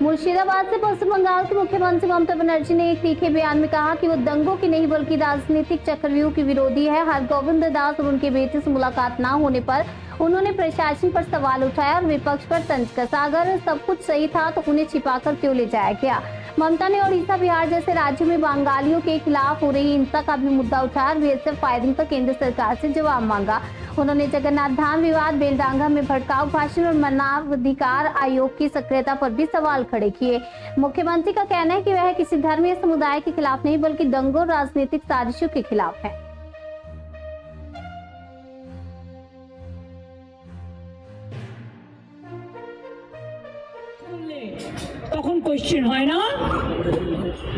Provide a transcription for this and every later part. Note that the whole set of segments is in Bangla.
मुर्शिदाबाद से पश्चिम बंगाल के मुख्यमंत्री ममता बनर्जी ने एक तीखे बयान में कहा कि वो दंगों की नहीं बल्कि राजनीतिक चक्रव्यूह की विरोधी है। हरगोविंद दास और उनके बेटे से मुलाकात न होने पर उन्होंने प्रशासन पर सवाल उठाया और विपक्ष पर तंज कसा। अगर सब कुछ सही था तो उन्हें छिपाकर क्यों ले जाया गया। ममता ने ओडिशा, बिहार जैसे राज्यों में बंगालियों के खिलाफ हो रही हिंसा का भी मुद्दा उठाया। बीएसएफ फायरिंग पर केंद्र सरकार से जवाब मांगा। उन्होंने जगन्नाथ धाम विवाद, बेलडांगा में भड़काऊ भाषण और मानवाधिकार आयोग की सक्रियता पर भी सवाल खड़े किए। मुख्यमंत्री का कहना है कि वह किसी धर्मीय समुदाय के खिलाफ नहीं बल्कि दंगों, राजनीतिक साजिशों के खिलाफ है। তখন কোশ্চেন হয় না,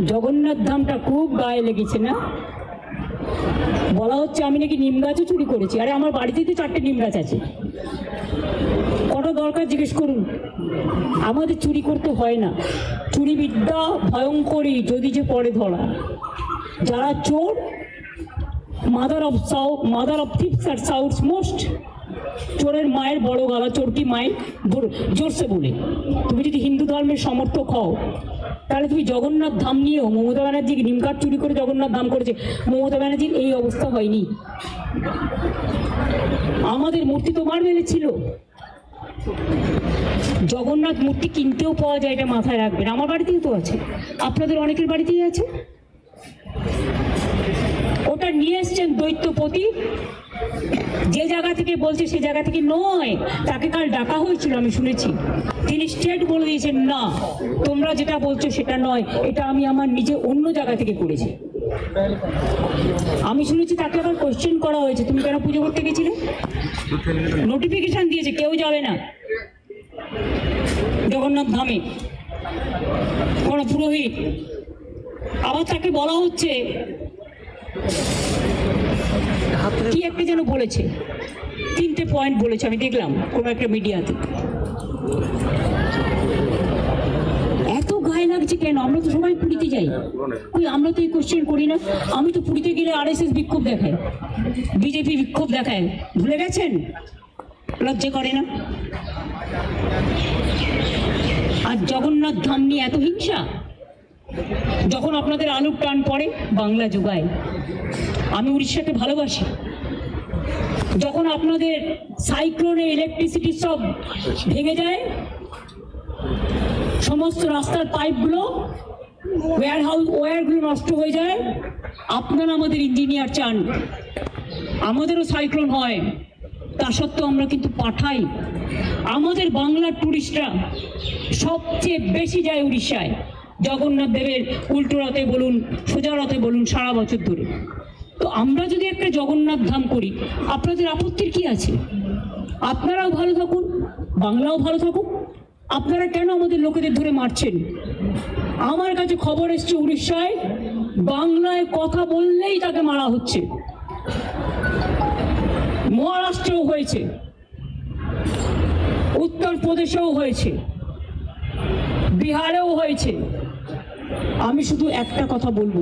জগন্নাথ ধামটা খুব গায়ে লেগেছে না, বলা হচ্ছে আমি নাকি নিম গাছও চুরি করেছি। আরে আমার বাড়িতেই তো 4টে নিম গাছ আছে, কত দরকার জিজ্ঞেস করুন। আমাদের চুরি করতে হয় না, চুরি বিদ্যা ভয়ঙ্করী যদি যে পরে ধরা। যারা চোর, মাদার অফ থিপস আর সাউথস মোস্ট, চোরের মায়ের বড় গলা, চোরটি মায়ের জোরসে বলে। তুমি যদি হিন্দু ধর্মের সমর্থক হও তাহলে তুমি জগন্নাথ ধাম নিয়েও, মমতা ব্যানার্জি নিমকাঠ চুরি করে জগন্নাথ ধাম করেছে, মমতা ব্যানার্জির এই অবস্থা হয়নি। আমাদের মূর্তি তোমার মেলে ছিল, জগন্নাথ মূর্তি কিনতেও পাওয়া যায়, এটা মাথায় রাখবেন। আমার বাড়িতেই তো আছে, আপনাদের অনেকের বাড়িতেই আছে। ওটা নিয়ে এসছেন দৈত্যপতি, যে জায়গা থেকে বলছে সে জায়গা থেকে নয়। তাকে কাল ডাকা হয়েছিল, আমি শুনেছি, তিনি স্টেট বলে দিয়েছেন না তোমরা যেটা বলছো সেটা নয়, এটা আমি আমার নিজে অন্য জায়গা থেকে করেছি। আমি শুনেছি তাকে আবার কোশ্চেন করা হয়েছে, তুমি কেন পুজো করতে গেছিলে? নোটিফিকেশন দিয়েছে কেউ যাবে না জগন্নাথ ধামে, কোন পুরোহিত। আবার তাকে বলা হচ্ছে কি একটা যেন বলেছে, 3টে পয়েন্ট বলেছে, আমি দেখলাম কোনো একটা মিডিয়াতে। এত গায়ে লাগছে কেন? আমরা তো সবাই পুরীতে যাই, ওই আমরা তো এই কোশ্চেন করি না। আমি তো পুরীতে গেলে RSS বিক্ষোভ দেখায়, বিজেপি বিক্ষোভ দেখায়, ভুলে গেছেন? লজ্জা করে না? আর জগন্নাথ ধাম নিয়ে এত হিংসা। যখন আপনাদের আলুর টান পড়ে বাংলা যোগায়। আমি উড়িষ্যাকে ভালোবাসি। যখন আপনাদের সাইক্লোনে ইলেকট্রিসিটি সব ভেঙে যায়, সমস্ত রাস্তার পাইপগুলো, ওয়্যারগুলো নষ্ট হয়ে যায়, আপনারা আমাদের ইঞ্জিনিয়ার চান আমাদেরও সাইক্লোন হয়, তা সত্ত্বেও আমরা কিন্তু পাঠাই। আমাদের বাংলার টুরিস্টরা সবচেয়ে বেশি যায় উড়িষ্যায়, জগন্নাথ দেবের উল্টো রথে বলুন, সোজা রথে বলুন, সারা বছর ধরে। তো আমরা যদি একটা জগন্নাথ ধাম করি, আপনাদের আপত্তির কি আছে? আপনারাও ভালো থাকুন, বাংলাও ভালো থাকুক। আপনারা কেন আমাদের লোকেদের ধরে মারছেন? আমার কাছে খবর এসছে উড়িষ্যায় বাংলায় কথা বললেই তাকে মারা হচ্ছে। মহারাষ্ট্রেও হয়েছে, উত্তরপ্রদেশেও হয়েছে, বিহারেও হয়েছে। আমি শুধু একটা কথা বলবো,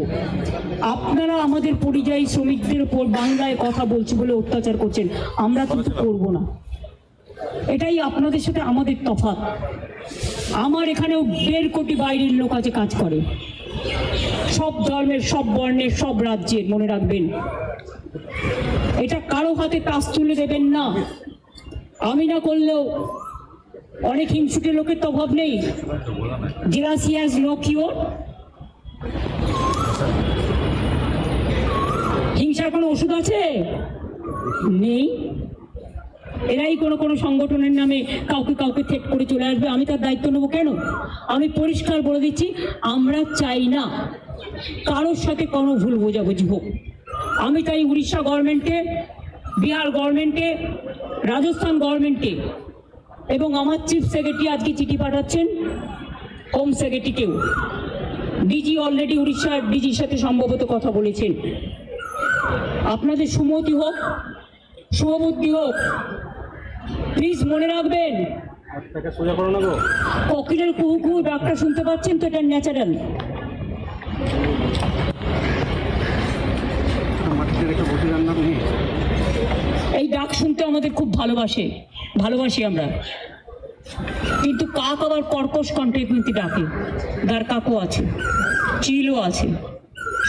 আপনারা আমাদের পরিযায়ী শ্রমিকদের উপর বাংলায় কথা বলছি বলে অত্যাচার করছেন, আমরা কিন্তু করব না। এটাই আপনাদের সাথে আমাদের তফাৎ। আমার এখানেও 1.5 কোটি বাইরের লোক আছে, কাজ করে, সব ধর্মের, সব বর্ণের, সব রাজ্যের। মনে রাখবেন, এটা কারো হাতে টাচ তুলে দেবেন না। আমি না করলেও অনেক হিংসুটে লোকের তো অভাব নেই। Jealousy has no cure. হিংসার কোনো ওষুধ আছে? নেই। এরাই কোনো সংগঠনের নামে কাউকে থেট করে চলে আসবে, আমি তার দায়িত্ব নেবো কেন? আমি পরিষ্কার বলে দিচ্ছি, আমরা চাই না কারোর সাথে কোনো ভুল বোঝাবুঝি হোক। আমি তাই উড়িষ্যা গভর্নমেন্টে, বিহার গভর্নমেন্টে, রাজস্থান গভর্নমেন্টে এবং আমার চিফ সেক্রেটারি আজকে চিঠি পাঠাচ্ছেন হোম সেক্রেটারিকেও। ডিজি অলরেডি উড়িষ্যার ডিজির সাথে সম্ভবত কথা বলেছেন। আপনাদের সুমতি হোক, শুভবুদ্ধি হোক, প্লিজ মনে রাখবেন, কোকিলের কুহু কুহু ডাকটা শুনতে পাচ্ছেন তো, এটা ন্যাচারাল। এই ডাক শুনতে আমাদের খুব ভালোবাসি আমরা। কিন্তু কাক আবার কর্কশ কণ্ঠে কিন্তু ডাকে। দ্বারকাকও আছে, চিলও আছে,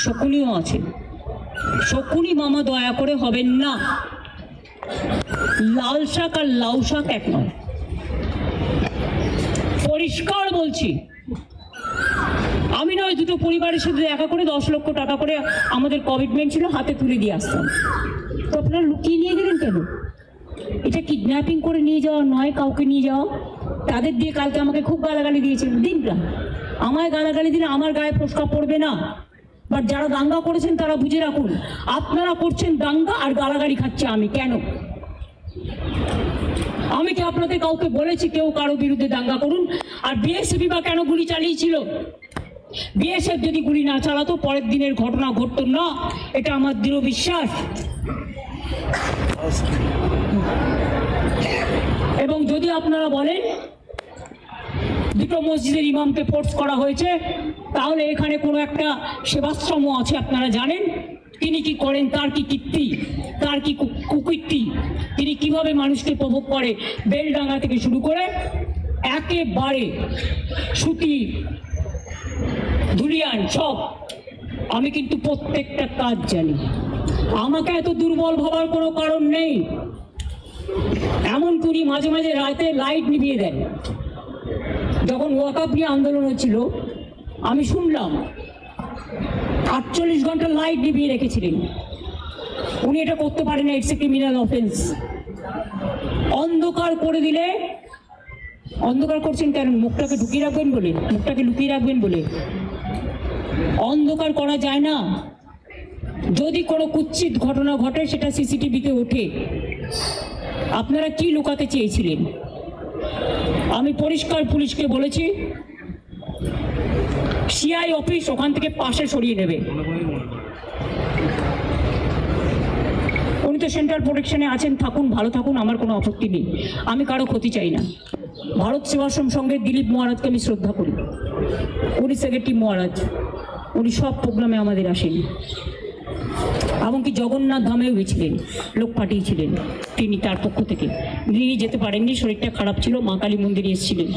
শকুনিও আছে। শকুনি মামা দয়া করে হবেন না। লাল শাক আর লাউ শাক এক নয়, পরিষ্কার বলছি। আমি নয় দুটো পরিবারের সাথে দেখা করে 10 লক্ষ টাকা করে আমাদের কমিটমেন্ট ছিল, হাতে তুলে দিয়ে আসতাম। তো আপনারা লুকিয়ে নিয়ে গেলেন কেন? এটা কিডন্যাপিং করে নিয়ে যাওয়া নয়, কাউকে নিয়ে যাওয়া। তাদের দিয়ে কালকে আমাকে খুব গালাগালি দিয়েছেন, দিন না, আমায় গালাগালি দিলে আমার গায়ে ফোসকা পড়বে না। বাট যারা দাঙ্গা করেছেন তারা বুঝে রাখুন, আপনারা করছেন দাঙ্গা আর গালাগালি খাচ্ছে আমি। কেন? আমি কি আপনাদের কাউকে বলেছি কেউ কারো বিরুদ্ধে দাঙ্গা করুন? আর বিএসএফ বা কেন গুলি চালিয়েছিল? বিএসএফ যদি গুলি না চালাতো পরের দিনের ঘটনা ঘটতো না, এটা আমার দৃঢ় বিশ্বাস। এবং যদি আপনারা বলেন দুটো মসজিদের ইমামকে ফোর্স করা হয়েছে, তাহলে এখানে কোনো একটা সেবাশ্রম আছে, আপনারা জানেন তিনি কি করেন, তার কি কীর্তি, তার কি কুকীর্তি, তিনি কিভাবে মানুষকে প্রভোগ করে, বেলডাঙ্গা থেকে শুরু করে একেবারে সুতি ধুলিয়ান সব। আমি কিন্তু প্রত্যেকটা কাজ জানি। আমাকে এত দুর্বল ভাবার কোনো কারণ নেই। এমন করি মাঝে মাঝে রাতে লাইট নিভিয়ে দেয়। যখন ওয়াকআপ নিয়ে আন্দোলন হচ্ছিল আমি শুনলাম 48 ঘন্টা লাইট নিভিয়ে রেখেছিলেন। উনি এটা করতে পারেন না, ইটস এ ক্রিমিনাল অফেন্স। অন্ধকার করে দিলে, অন্ধকার করছেন কেন? মুখটাকে ঢুকিয়ে রাখবেন বলে, মুখটাকে লুকিয়ে রাখবেন বলে। অন্ধকার করা যায় না। যদি কোনো কুৎসিত ঘটনা ঘটে সেটা সিসিটিভিতে ওঠে। আপনারা কি লুকাতে চেয়েছিলেন? আমি পরিষ্কার পুলিশকে বলেছি সিআই অফিস ওখান থেকে পাশে সরিয়ে নেবে। উনি তো সেন্ট্রাল প্রোটেকশনে আছেন, থাকুন, ভালো থাকুন, আমার কোনো আপত্তি নেই। আমি কারো ক্ষতি চাই না। ভারত সেবাশ্রম সঙ্গে দিলীপ মহারাজকে আমি শ্রদ্ধা করি। উনি সেক্রেটারি মহারাজ, উনি সব প্রোগ্রামে আমাদের আসেন। এমনকি জগন্নাথ ধামেও গেছিলেন, লোক পাঠিয়েছিলেন তিনি তার পক্ষ থেকে। তিনি যেতে পারেননি, শরীরটা খারাপ ছিল, মা কালী মন্দিরে এসেছিলেন।